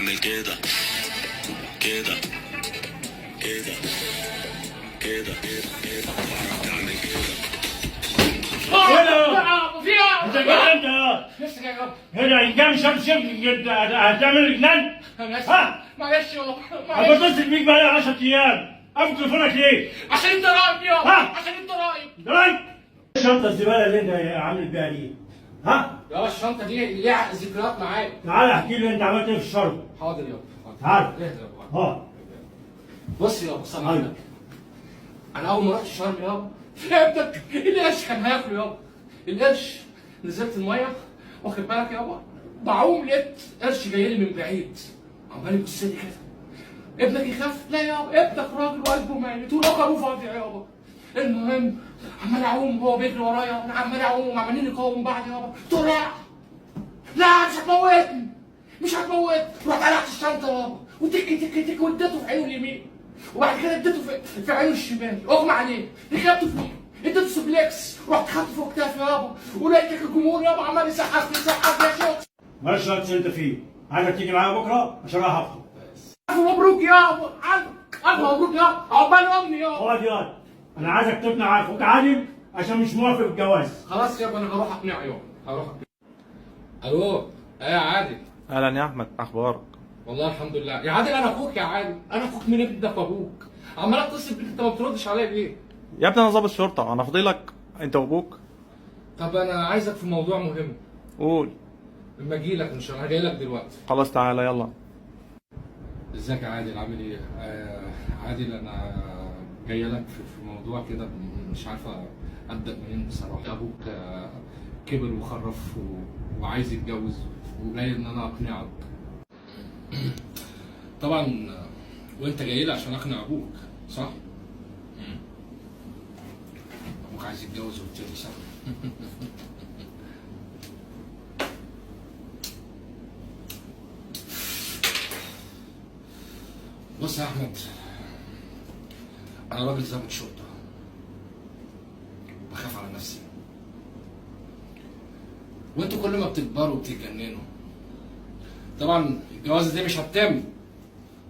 تعمل كده كده كده كده كده تعمل كده. انت جاي انت لسه جاي يابا. هنا كام شمس هتعمل جنان؟ معلش يابا هتصل بيك بقى 10 ايام. قفل تليفونك ليه؟ عشان انت رايب يابا، ها؟ عشان انت رايب. درايك الشنطه الزباله اللي انت عامل بيها دي. ها؟ يابا الشنطه دي ليها ذكريات معايا. تعال احكي لي انت عملت ايه في الشرب. حاضر يابا حاضر. تعال. اهدى يابا. ها. بص يابا صلي على أيوة. النبي. انا اول ما رحت شرم يابا ابنك القرش كان هياكله يابا. القرش نزلت الميه واخد بالك يابا، بعوم لقيت قرش جاي لي من بعيد عمال يبص لي كده. ابنك يخاف؟ لا يابا ابنك راجل وقلبه ميت ورقبه فاضي يابا. المهم عمال اعوم وهو بيجري ورايا، انا عمال اعوم وعمالين نقاوم بعض يابا. طلع لا مش هتموتني مش هتموتني. رحت قلعت الشنطه يابا وتك تك تك واديته في عينه اليمين، وبعد كده اديته في عينه الشمال، اغمى عليه، ركبته فيه، اديته سوبليكس، رحت خدته فوق كتافي يابا، ولقيت الجمهور يابا عمال يسقف لي يسقف لي يا شيخ. مالش اللي انت فيه. عايزك تيجي معايا بكره عشان رايح افطر. الف مبروك يابا، الف مبروك يابا، عقبال امي يابا. اقعد ياض. انا عايزك تقنع اخوك عادل عشان مش موافق بالجواز. خلاص يابا انا هروح اقنعه يابا، هروح اقنعه. الو ايه يا عادل؟ اهلا يا احمد، اخبارك؟ والله الحمد لله يا عادل. انا اخوك يا عادل، انا اخوك من ابنك وابوك. عمال اتصل بيك انت ما بتردش عليا ليه؟ يا ابني انا ضابط شرطه، انا فاضيلك انت وابوك. طب انا عايزك في موضوع مهم. قول. لما اجي لك ان شاء الله، جاي لك دلوقتي. خلاص تعالى يلا. ازيك يا عادل، عامل ايه؟ عادل انا جاي لك في موضوع كده مش عارفه ابدا منين بصراحه. ابوك كبر وخرف وعايز يتجوز، وجاي ان انا اقنعك. طبعا وانت جاي لي عشان اقنع ابوك صح؟ ابوك عايز يتجوز وبتدي صح؟ بص يا احمد، انا راجل ضابط شرطه، بخاف على نفسي، وانتوا كل ما بتكبروا وبتتجننوا طبعا الجوازه دي مش هتتم.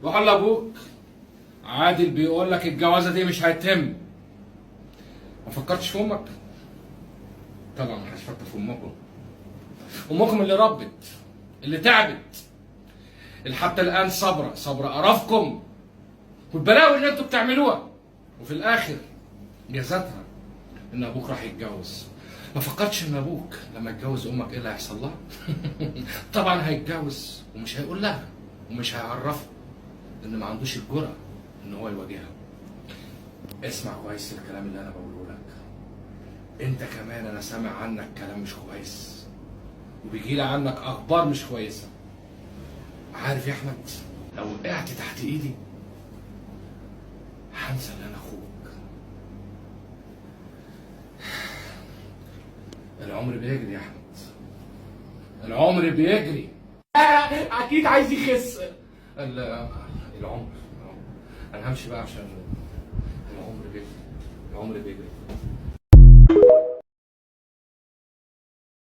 روح لابوك، عادل بيقول لك الجوازه دي مش هتتم. ما فكرتش في امك؟ طبعا ما هتفكر في امكم. امكم اللي ربت، اللي تعبت، اللي حتى الان صبره قرفكم والبلاوي اللي انتوا بتعملوها، وفي الاخر جازتها ان ابوك راح يتجوز. ما فكرتش ان ابوك لما يتجوز امك ايه اللي هيحصل لها؟ طبعا هيتجوز ومش هيقول لها ومش هيعرفها ان ما عندوش الجرأة ان هو يواجهها. اسمع كويس الكلام اللي انا بقوله لك. انت كمان انا سامع عنك كلام مش كويس، وبيجي لي عنك اخبار مش كويسه. عارف يا احمد، لو وقعت تحت ايدي هنسى ان انا اخوك. العمر بيجري يا احمد، العمر بيجري. اكيد عايز يخس. العمر انا همشي بقى عشان العمر بيجري، العمر بيجري.